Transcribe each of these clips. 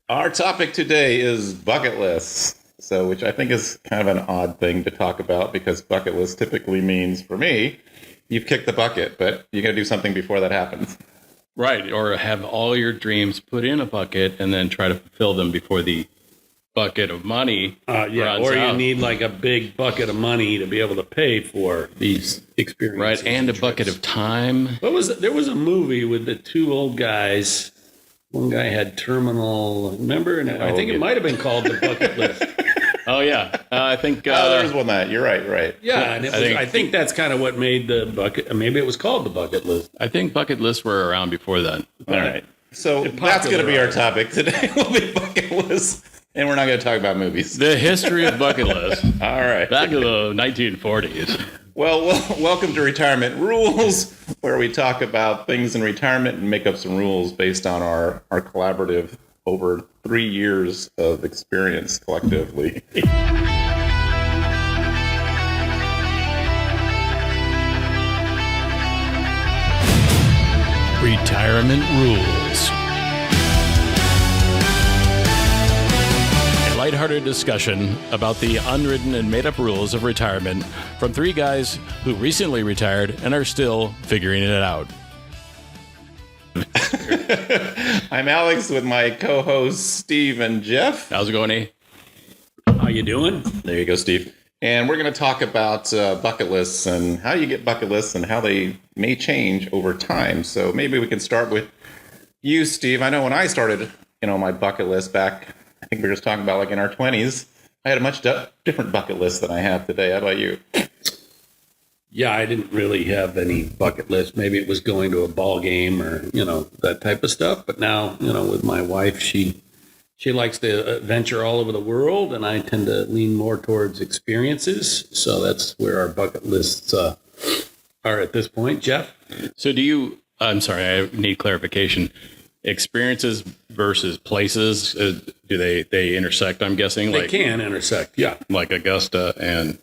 Our topic today is bucket lists. So, which I think is kind of an odd thing to talk about because bucket list typically means, for me, you've kicked the bucket, but you got to do something before that happens. Right. Or have all your dreams put in a bucket and then try to fulfill them before the bucket of money runs or out. you need like a big bucket of money to be able to pay for these experiences. Right. And a bucket of time. There was a movie with the two old guys. One guy had terminal, remember? And I think it might have been called The Bucket List. Oh, yeah. I think... there's one that. You're right. Yeah, and I think that's kind of what made the bucket... Maybe it was called The Bucket List. I think bucket lists were around before then. All right. So that's going to be our topic today. Will be bucket lists. And we're not going to talk about movies. The history of bucket lists. All right. Back in the 1940s. Well, welcome to Retirement Rules, where we talk about things in retirement and make up some rules based on our collaborative over 3 years of experience collectively. Retirement Rules. A lighthearted discussion about the unwritten and made-up rules of retirement from three guys who recently retired and are still figuring it out. I'm Alex with my co-hosts Steve and Jeff. How's it going, E? How you doing? There you go, Steve. And we're going to talk about bucket lists and how you get bucket lists and how they may change over time. So maybe we can start with you, Steve. I know when I started, my bucket list back, I think we were just talking about like in our 20s, I had a much different bucket list than I have today. How about you? Yeah, I didn't really have any bucket list. Maybe it was going to a ball game or, that type of stuff. But now, with my wife, she likes to venture all over the world, and I tend to lean more towards experiences. So that's where our bucket lists are at this point. Jeff? So I'm sorry, I need clarification. Experiences versus places, do they intersect, I'm guessing? They can intersect, yeah. Like Augusta and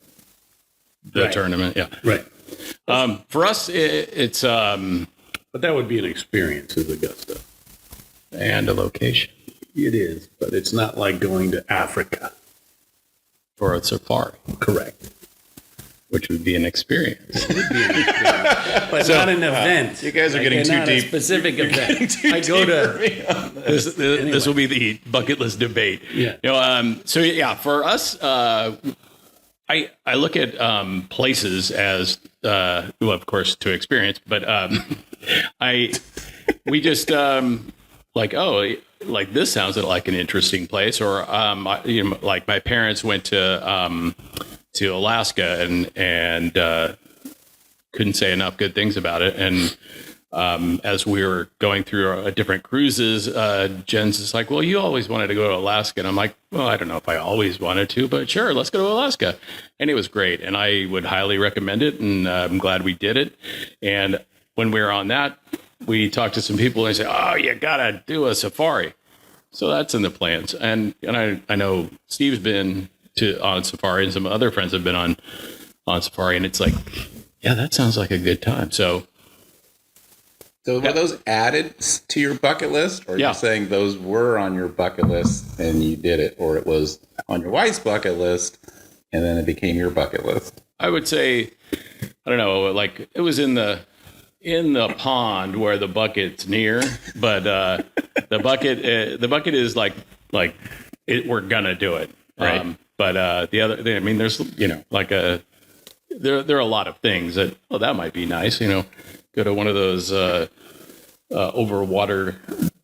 the tournament, yeah. Right. For us, it's... but that would be an experience as Augusta. And a location. It is, but it's not like going to Africa. For a safari. Correct. Which would be an experience. It would be an experience. But not an event. You guys are getting too deep. A specific event. I go to... This will be the bucket list debate. Yeah. For us... I look at places as well, of course, to experience, but we just like this sounds like an interesting place, or like my parents went to Alaska and couldn't say enough good things about it, and as we were going through different cruises, Jen's just like, well, you always wanted to go to Alaska. And I'm like, well, I don't know if I always wanted to, but sure, let's go to Alaska. And it was great. And I would highly recommend it. And I'm glad we did it. And when we were on that, we talked to some people and they said, oh, you got to do a safari. So that's in the plans. And I know Steve's been on safari and some other friends have been on safari. And it's like, yeah, that sounds like a good time. So were those added to your bucket list? Or are you saying those were on your bucket list and you did it? Or it was on your wife's bucket list and then it became your bucket list? I would say, I don't know, like it was in the pond where the bucket's near, but the bucket is like we're gonna do it. Right. But the other thing, I mean, there's, like there are a lot of things that might be nice, go to one of those overwater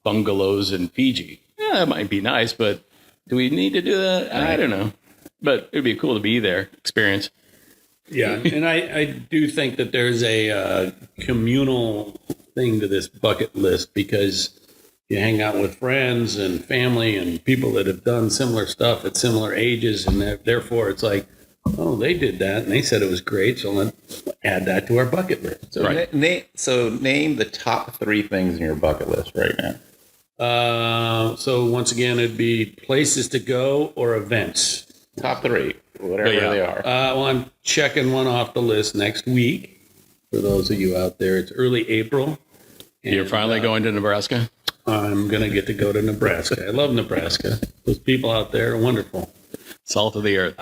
bungalows in Fiji. Yeah, that might be nice, but do we need to do that? I don't know. But it'd be cool to be there, experience. Yeah, and I do think that there's a communal thing to this bucket list because you hang out with friends and family and people that have done similar stuff at similar ages, and therefore it's like, oh, they did that, and they said it was great, so let's add that to our bucket list. So, name the top 3 things in your bucket list right now. So once again, it'd be places to go or events. Top 3, whatever they are. Well, I'm checking one off the list next week. For those of you out there, it's early April. You're finally going to Nebraska? I'm going to get to go to Nebraska. I love Nebraska. Those people out there are wonderful. Salt of the earth.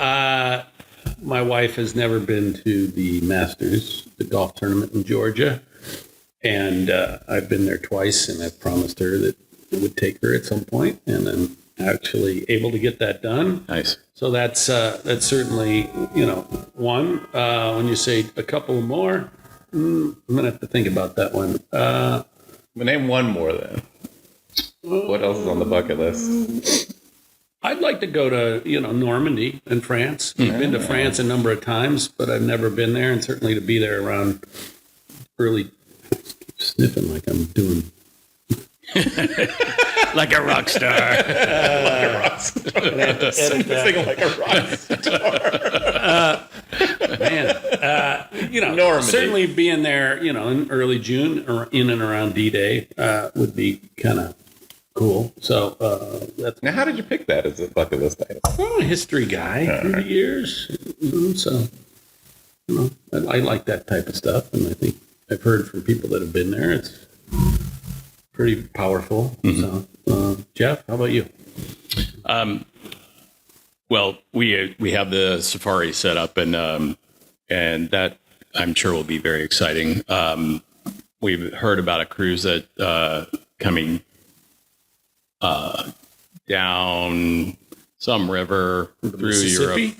My wife has never been to the Masters, the golf tournament in Georgia. And I've been there twice, and I've promised her that I would take her at some point, and I'm actually able to get that done. Nice. So that's certainly, one. When you say a couple more, I'm going to have to think about that one. But name one more then. What else is on the bucket list? I'd like to go to, Normandy in France. I've been to France a number of times, but I've never been there, and certainly to be there around early, sniffing like I'm doing. Like a rock star. Like a rock star. Sing like a rock star. Man, certainly being there, in early June or in and around D-Day would be kind of cool. So that's. Now, how did you pick that as a bucket list item? I'm a history guy through the years, so I like that type of stuff, and I think I've heard from people that have been there. It's pretty powerful. So, Jeff, how about you? Well, we have the safari set up, and that I'm sure will be very exciting. We've heard about a cruise that coming down some river through Europe.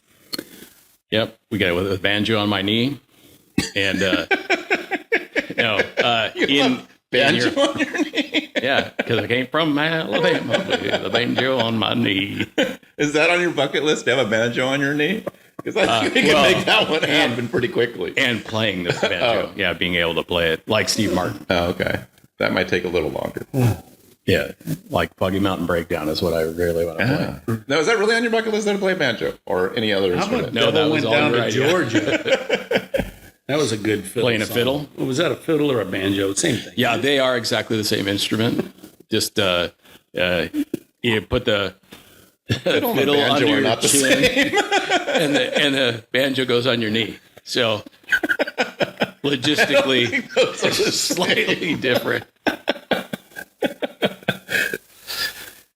Yep, we got it with a banjo on my knee, and Banjo on your knee? Yeah, because I came from Alabama with a banjo on my knee. Is that on your bucket list to have a banjo on your knee? Because I think we can make that one happen pretty quickly. And playing the banjo. Yeah, being able to play it like Steve Martin. Oh, okay. That might take a little longer. Yeah, like Foggy Mountain Breakdown is what I really want to play. Now, is that really on your bucket list to play banjo or any other instrument? No, that was went all down right, to Georgia. That was a good fiddle. Playing a song. fiddle? Was that a fiddle or a banjo? Same thing. Yeah, they are exactly the same instrument. Just you put the fiddle under your chin, and the banjo goes on your knee. So logistically, it's slightly different.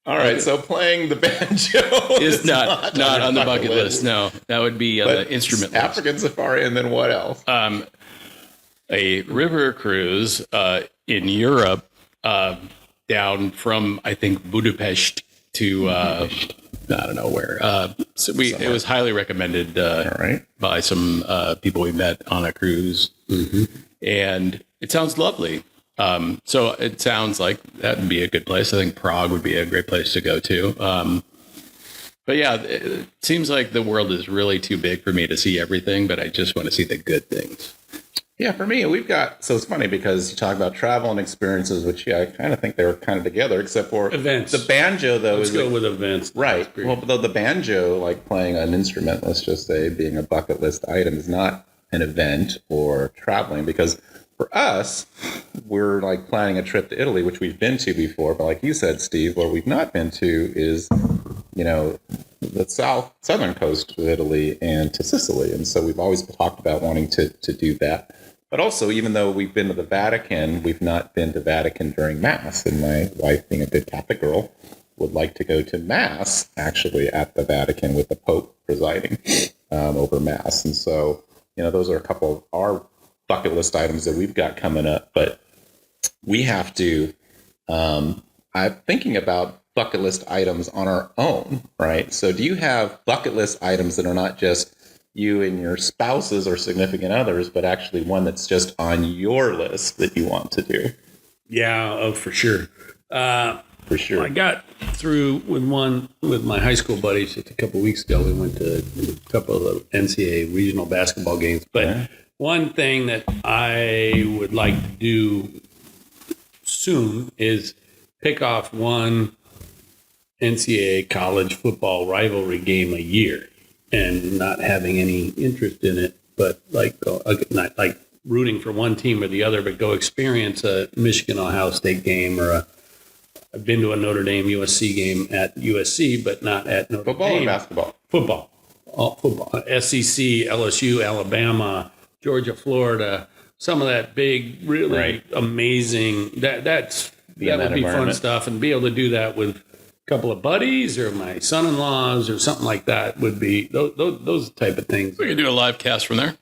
All right, so playing the banjo is not on the bucket list. No, that would be on the instrument list. African safari, and then what else? A river cruise in Europe, down from I think Budapest to I don't know where. It was highly recommended by some people we met on a cruise, and it sounds lovely. So it sounds like that would be a good place. I think Prague would be a great place to go to. But yeah, it seems like the world is really too big for me to see everything, but I just want to see the good things. Yeah, for me, so it's funny because you talk about travel and experiences, which I kind of think they were kind of together, except for events. The banjo, though, Let's go with events. Right. Well, though the banjo, like playing an instrument, let's just say being a bucket list item, is not an event or traveling, because for us, we're like planning a trip to Italy, which we've been to before. But like you said, Steve, what we've not been to is, the southern coast of Italy and to Sicily. And so we've always talked about wanting to do that. But also, even though we've been to the Vatican, we've not been to Vatican during Mass. And my wife, being a good Catholic girl, would like to go to Mass, actually, at the Vatican with the Pope presiding over Mass. And so, those are a couple of our bucket list items that we've got coming up, but we have to, I'm thinking about bucket list items on our own, right? So do you have bucket list items that are not just you and your spouses or significant others, but actually one that's just on your list that you want to do? Yeah, for sure. For sure. I got through with my high school buddies just a couple of weeks ago. We went to a couple of NCAA regional basketball games, but one thing that I would like to do soon is pick off one NCAA college football rivalry game a year, and not having any interest in it, but not like rooting for one team or the other, but go experience a Michigan Ohio State game, or I've been to a Notre Dame USC game at USC, but not at Notre Dame. Football or basketball? Football. All football. SEC, LSU, Alabama, Georgia, Florida, some of that big, really amazing. That's be in that would be fun environment. stuff, and be able to do that with a couple of buddies or my son-in-laws or something like that would be those type of things. We could do a live cast from there.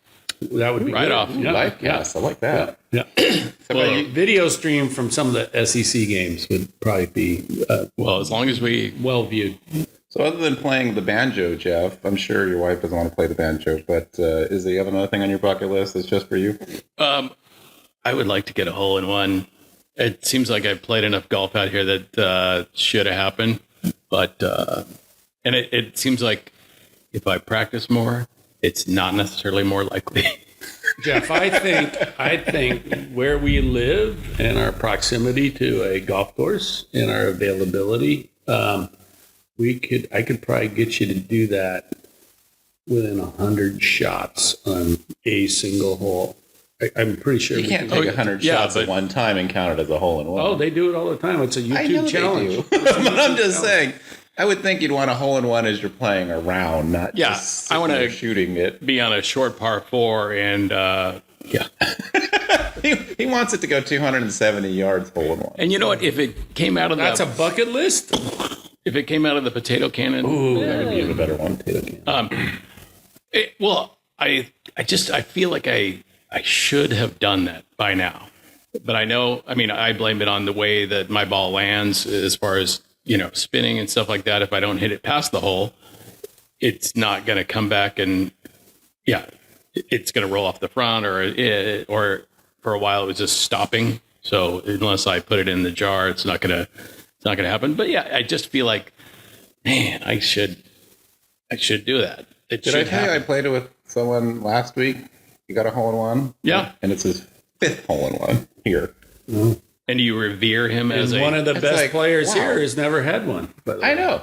That would be Right good. off. Yeah, Live cast. I like that. Yeah. Well, Video stream from some of the SEC games would probably be well, as long as we well viewed. So other than playing the banjo, Jeff, I'm sure your wife doesn't want to play the banjo, but is there another thing on your bucket list that's just for you? I would like to get a hole in one. It seems like I've played enough golf out here that should have happened, but and it seems like if I practice more, it's not necessarily more likely. Jeff, I think where we live and our proximity to a golf course and our availability, I could probably get you to do that within 100 shots on a single hole. I'm pretty sure You can't take 100 yeah, shots but- at one time and count it as a hole in one. Oh, they do it all the time. It's a I know YouTube challenge. they do. But I'm just saying, I would think you'd want a hole in one as you're playing around, not Yeah, just I wanna- shooting it. Be on a short par 4 and yeah. He wants it to go 270 yards hole in one. And you know what? If it came out of That's a the bucket list. if it came out of the potato cannon, Ooh, that would be even a better one. I feel like I should have done that by now. But I know, I mean, I blame it on the way that my ball lands as far as, spinning and stuff like that. If I don't hit it past the hole, it's not going to come back and, yeah, it's going to roll off the front or for a while it was just stopping. So unless I put it in the jar, it's not going to happen. But yeah, I just feel like, man, I should do that. It Did I should tell you I happen. played it with someone last week? He got a hole in one. Yeah. And it's his 5th hole in one here. And you revere him as And one of the It's best like, players wow. here has never had one. But I know.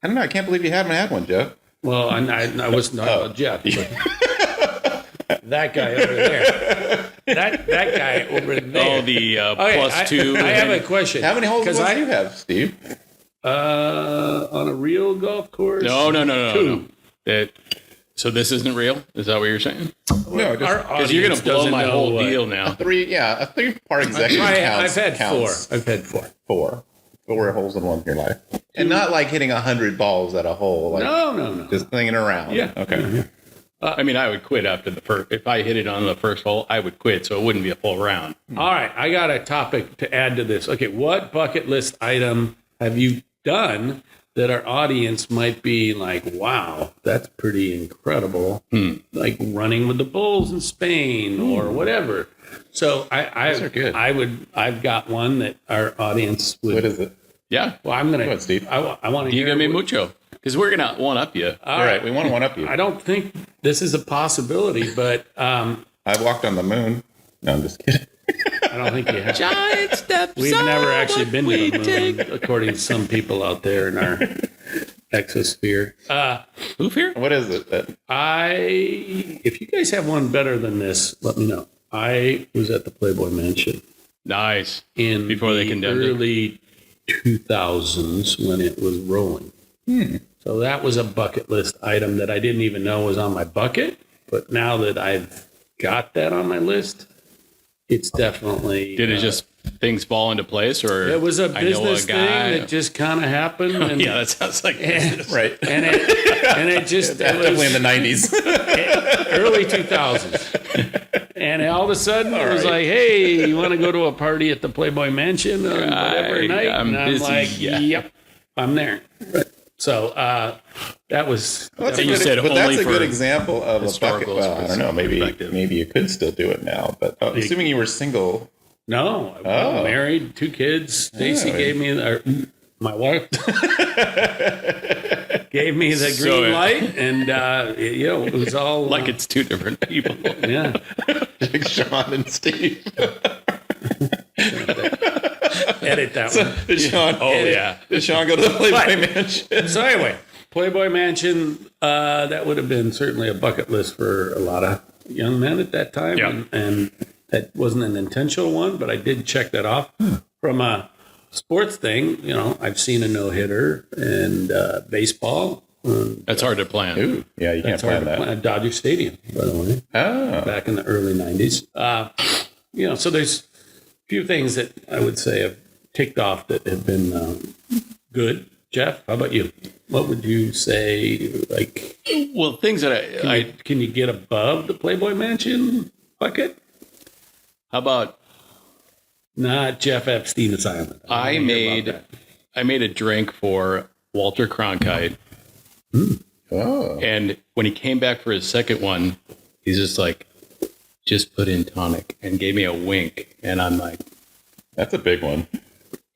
I don't know. I can't believe you haven't had one, Jeff. Well, I was not about Jeff, but that guy over there. That guy over there. Oh, the Okay, +2. I have a question. How many holes do I you have, Steve? on a real golf course? No. Two. So this isn't real? Is that what you're saying? No, just Because you're going to blow my whole deal now. a 3-part executive I've had counts. four. I've had four. Four holes in one in your life. And not like hitting 100 balls at a hole. Like No. just thinking around. Yeah. Okay. I mean, I would quit after the first. If I hit it on the first hole, I would quit, so it wouldn't be a full round. All right, I got a topic to add to this. Okay, what bucket list item have you done that our audience might be like, wow, that's pretty incredible? Like running with the bulls in Spain or whatever. So Those are good. I've got one that our audience would. What is it? Yeah. Well, I'm gonna. Go ahead, Steve. I want to You hear. give me what- mucho. Because we're going to one up you. All right. We want to one up you. I don't think this is a possibility, but I walked on the moon. No, I'm just kidding. I don't think you have. Giant steps. We've never actually been to we the moon, according to some people out there in our exosphere. Move here? What is it? If you guys have one better than this, let me know. I was at the Playboy Mansion Nice. in Before they the condemned it. early 2000s when it was rolling. So that was a bucket list item that I didn't even know was on my bucket. But now that I've got that on my list, it's definitely. Did it just things fall into place, or It was a I know business thing guy- that just kind of happened. And, yeah, that sounds like business. Right. and it just it Definitely was in the 90s. early 2000s. And all of a sudden, it was right. like, hey, you want to go to a party at the Playboy Mansion on whatever night? I'm and I'm busy, like, yeah. yep, I'm there. So that was. Well, that's And you a good, said but that's only a good for example of a bucket. historical Well, I don't know. perspective. Maybe you could still do it now. But assuming you were single, No, I'm Oh. married, 2 kids. Stacy Oh. gave me, my wife gave me the green So, light, and it was all Like it's two different people. yeah. Big Sean and Steve. Edit that one. Did Sean, Oh, yeah. Did Sean go to the Playboy Right. Mansion? So anyway, Playboy Mansion, that would have been certainly a bucket list for a lot of young men at that time. Yeah. And that wasn't an intentional one, but I did check that off. From a sports thing, I've seen a no-hitter and baseball. That's hard to plan. Ooh, yeah, you can't It's hard plan to that. plan at Dodger Stadium, by the way, Oh, back in the early 90s. So there's a few things that I would say have ticked off that have been good. Jeff, how about you? What would you say? Like, Well, things that can you get above the Playboy Mansion bucket? how about Not Jeff Epstein Asylum. I made a drink for Walter Cronkite, Oh, and when he came back for his second one, he's just like, just put in tonic, and gave me a wink, and I'm like, that's a big one.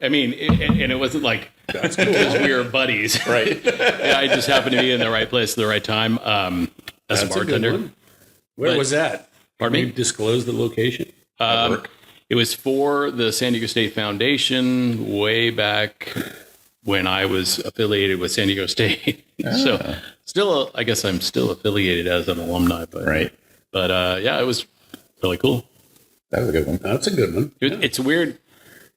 I mean, and it wasn't like that's cool because we were buddies, Right. Yeah, I just happened to be in the right place at the right time as a That's a good bartender. one. Where But- was that? Pardon Can me? you disclose the location? It was for the San Diego State Foundation way back when I was affiliated with San Diego State. So still, I guess I'm still affiliated as an alumni, but Right. But yeah, it was really cool. That was a good one. That's a good one. It's weird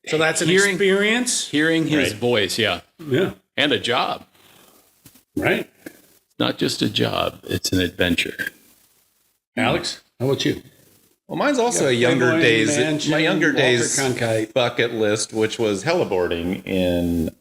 So that's an Hearing- experience. hearing his Right. voice, yeah, Yeah. and a job. Right. It's not just a job; it's an adventure. Alex, how about you? Well, mine's also a Yeah, younger Playboy days. Mansion, My younger Walter days Cronkite. bucket list, which was helleboarding in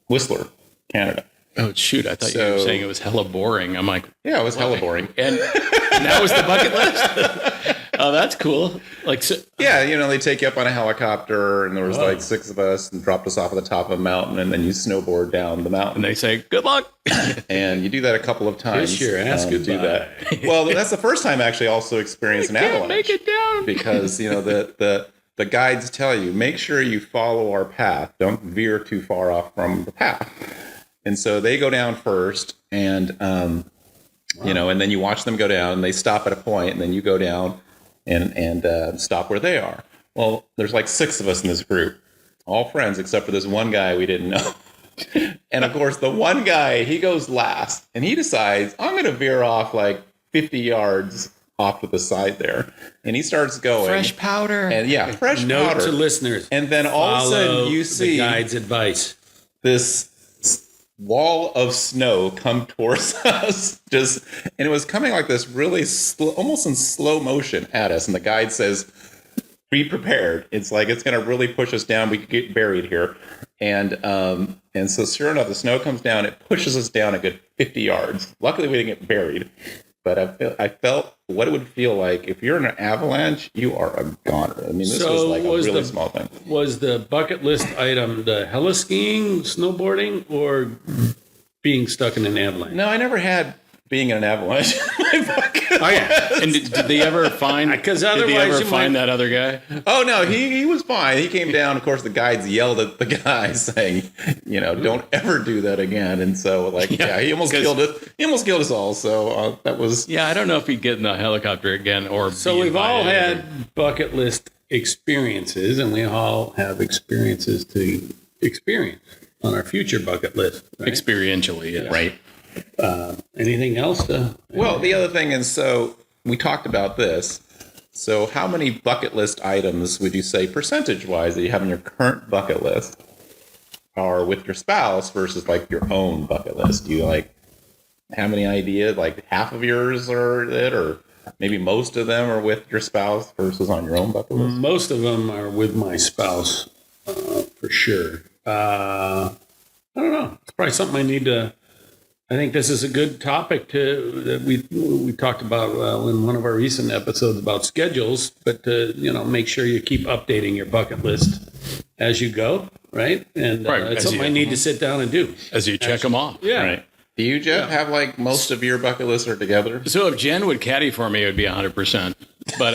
Whistler, Canada. Oh shoot! I thought you were So- saying it was hella boring. I'm like, Yeah, it was helleboarding. and that was the bucket list. Oh, that's cool. Like, so, Yeah, you know, they take you up on a helicopter, and there was like 6 of us, and dropped us off at the top of a mountain, and then you snowboard down the mountain. and they say, "Good luck." And you do that a couple of times. Kiss your ass do goodbye. that. Well, that's the first time I actually also experienced an Can't avalanche. make it down. Because, you know, the guides tell you, make sure you follow our path. Don't veer too far off from the path. And so they go down first, and, you know, and then you watch them go down, and they stop at a point, and then you go down and stop where they are. Well, there's like 6 of us in this group, all friends, except for this one guy we didn't know. And of course, the one guy, he goes last, and he decides, I'm going to veer off like 50 yards off to the side there. And he starts going. Fresh powder. And yeah, fresh Note powder. to listeners. And then all of a sudden Follow you the see guide's advice. this wall of snow come towards us, and it was coming like this really slow, almost in slow motion at us. And the guide says, be prepared. It's like it's going to really push us down. We could get buried here. And so sure enough, the snow comes down. It pushes us down a good 50 yards. Luckily, we didn't get buried. But I felt what it would feel like if you're in an avalanche. You are a goner. I mean, this was like a really small thing. Was the bucket list item the heli skiing, snowboarding, or being stuck in an avalanche? No, I never had being in an avalanche. in my bucket. Oh yeah. And did they ever find? Because did they otherwise ever you find might- that other guy? Oh no, he was fine. He came down. Of course, the guides yelled at the guy saying, you know, don't ever do that again. And so, like, yeah, he almost 'cause- killed us. He almost killed us all. So that was Yeah, I don't know if he'd get in the helicopter again or. So be we've all invited. had bucket list experiences, and we all have experiences to experience on our future bucket list. Right? experientially. Yeah. right. Anything else? Well, the other thing is, so we talked about this. So how many bucket list items would you say percentage-wise that you have on your current bucket list are with your spouse versus like your own bucket list? Do you like have any idea? Like half of yours are it, or maybe most of them are with your spouse versus on your own bucket list? Most of them are with my spouse, for sure. I don't know. It's probably something I need to. I think this is a good topic that we talked about in one of our recent episodes about schedules. But make sure you keep updating your bucket list as you go, right? And Right, it's as something you- I need to sit down and do. As you check them off. Yeah. Right. Do you, Jeff, have like most of your bucket lists are together? So if Jen would caddy for me, it would be 100%. But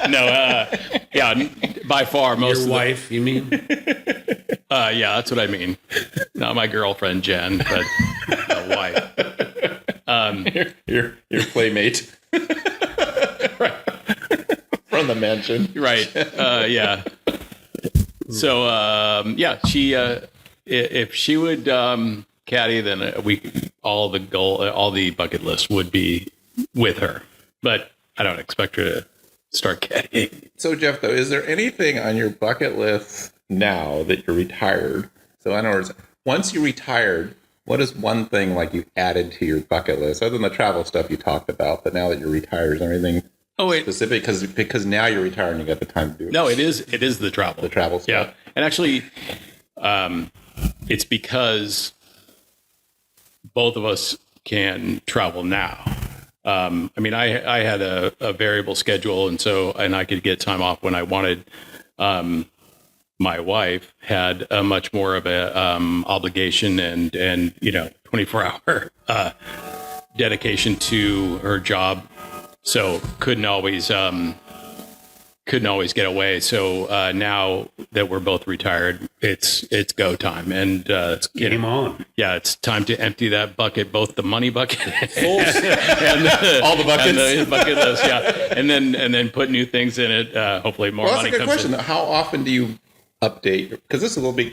no, yeah, by far most Your of wife, you mean? yeah, that's what I mean. Not my girlfriend Jen, but my wife. Your playmate. From the mansion. Right. Yeah. So yeah, she if she would caddy, then all the bucket list would be with her. But I don't expect her to start caddying. So, Jeff, though, is there anything on your bucket list now that you're retired? So, in other words, once you retired, what is one thing like you added to your bucket list, other than the travel stuff you talked about? But now that you're retired, is there anything Oh, wait. specific? Because now you're retired and you got the time to do it. No, it is the travel. The travel stuff. Yeah. And actually, it's because both of us can travel now. I mean, I had a variable schedule, and I could get time off when I wanted. My wife had a much more of a obligation and 24-hour dedication to her job, so couldn't always get away. So now that we're both retired, it's go time, and it's Game on. Yeah, it's time to empty that bucket, both the money bucket Full and All the buckets. and the bucket list, yeah, and then put new things in it. Hopefully, more Well, that's money a good comes question. in. How often do you update? Because this is a little bit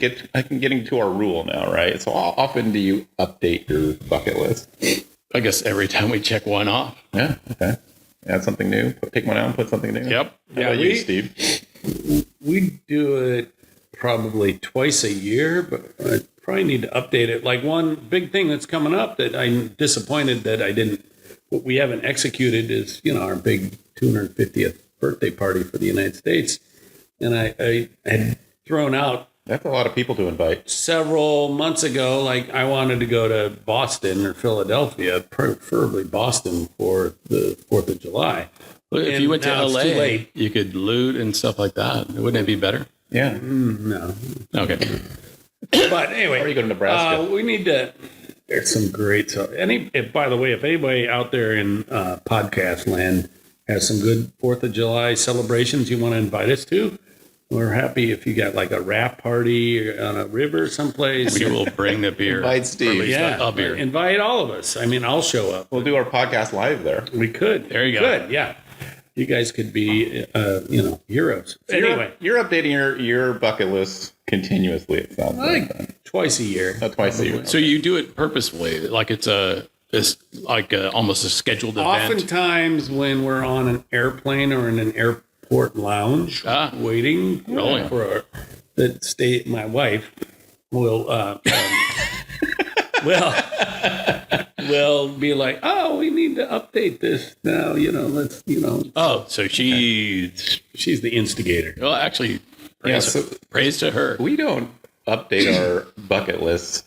getting to our rule now, right? So how often do you update your bucket list? I guess every time we check one off. Yeah. Okay. Add something new. Take one out and put something new. Yep. How about you, Steve? We do it probably twice a year, but I probably need to update it. Like one big thing that's coming up that I'm disappointed that what we haven't executed is, our big 250th birthday party for the United States. And I had thrown out That's a lot of people to invite. several months ago, like I wanted to go to Boston or Philadelphia, preferably Boston for the 4th of July. Well, if And you went to now it's LA, too late. you could loot and stuff like that. Wouldn't it be better? Yeah. No. Okay. But anyway, Or you go to Nebraska. we need to. There's some great stuff. By the way, if anybody out there in podcast land has some good 4th of July celebrations you want to invite us to, we're happy if you got like a raft party on a river someplace. We will bring the beer. Invite Steve. Or at least Yeah, a beer. invite all of us. I mean, I'll show up. We'll do our podcast live there. We could. There you go. Good, yeah. You guys could be, heroes. So Anyway, you're updating your bucket list continuously. It sounds like like twice a year. twice a year. So you do it purposefully, like it's almost a scheduled event. Oftentimes, when we're on an airplane or in an airport lounge waiting Rolling. for my wife will will be like, oh, we need to update this now. Let's Oh, so she's she's the instigator. well, actually, praise to her. We don't update our bucket lists,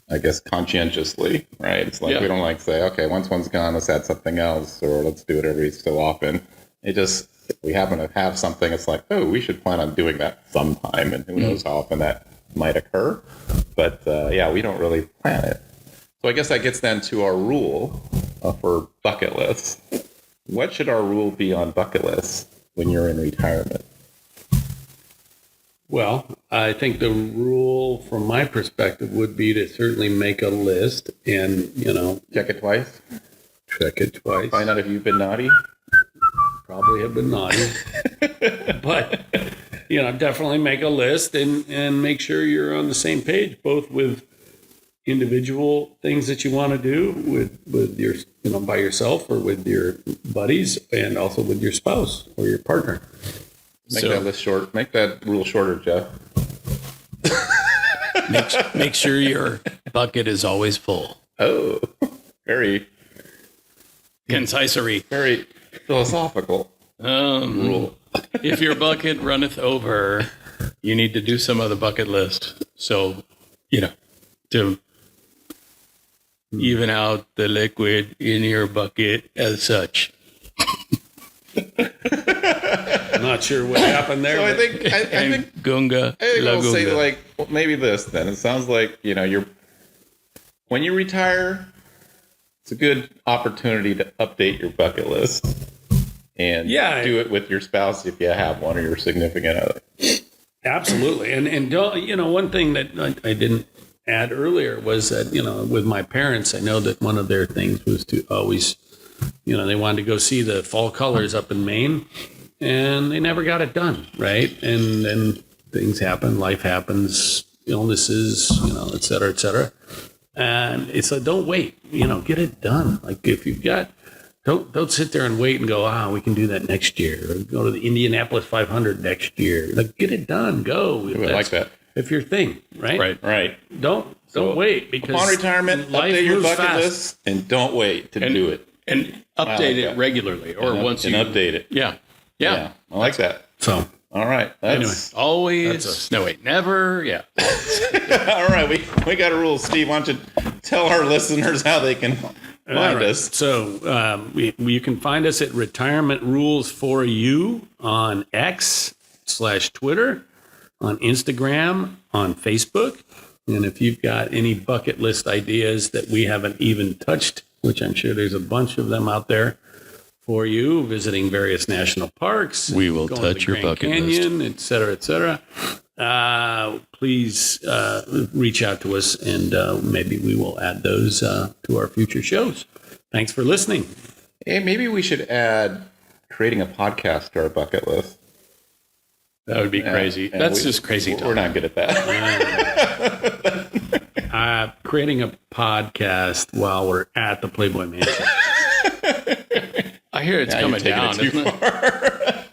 I guess, conscientiously, right? It's like Yeah. we don't like say, okay, once one's gone, let's add something else, or let's do it every so often. It just, if we happen to have something, it's like, oh, we should plan on doing that sometime, and who knows how often that might occur. But we don't really plan it. So I guess that gets then to our rule for bucket lists. What should our rule be on bucket lists when you're in retirement? Well, I think the rule from my perspective would be to certainly make a list and, Check it twice. check it twice. Find out if you've been naughty. Probably have been naughty. But, definitely make a list and make sure you're on the same page, both with individual things that you want to do with your, by yourself or with your buddies, and also with your spouse or your partner. Make that list short. Make that rule shorter, Jeff. Make sure your bucket is always full. Oh, very, Concisery. very philosophical rule. If your bucket runneth over, you need to do some of the bucket list. So, to even out the liquid in your bucket as such. I'm not sure what happened there. So I but think I think Gunga. La I'll say Gunga. like well, maybe this then. It sounds like you're when you retire, it's a good opportunity to update your bucket list and do it with your spouse if you have one or your significant other. Absolutely. And don't, one thing that I didn't add earlier was that, with my parents, I know that one of their things was to always, they wanted to go see the fall colors up in Maine, and they never got it done. Right. And then things happen, life happens, illnesses, et cetera, et cetera. And it's like, don't wait, get it done. Like if you've got, don't sit there and wait and go, we can do that next year, or go to the Indianapolis 500 next year. Like, get it done, go. I like that. If your thing, right? Right. Don't wait, because Upon retirement, life update your moves bucket fast. list and don't wait to do it. And update it regularly, or once you update it. Yeah. I like that. So All right. anyway, Always. No, wait, never. Yeah. All right. We got a rule. Steve, why don't you tell our listeners how they can find us? So you can find us at Retirement Rules for You on X/Twitter, on Instagram, on Facebook. And if you've got any bucket list ideas that we haven't even touched, which I'm sure there's a bunch of them out there for you, visiting various national parks, We will going touch to the your Grand bucket Canyon, et cetera, please reach out to us, and maybe we will add those to our future shows. Thanks for listening. Hey, maybe we should add creating a podcast to our bucket list. That would be crazy. And That's just crazy talk. We're not good at that. Creating a podcast while we're at the Playboy Mansion. I hear it's Now coming you're taking down, it too isn't it? far.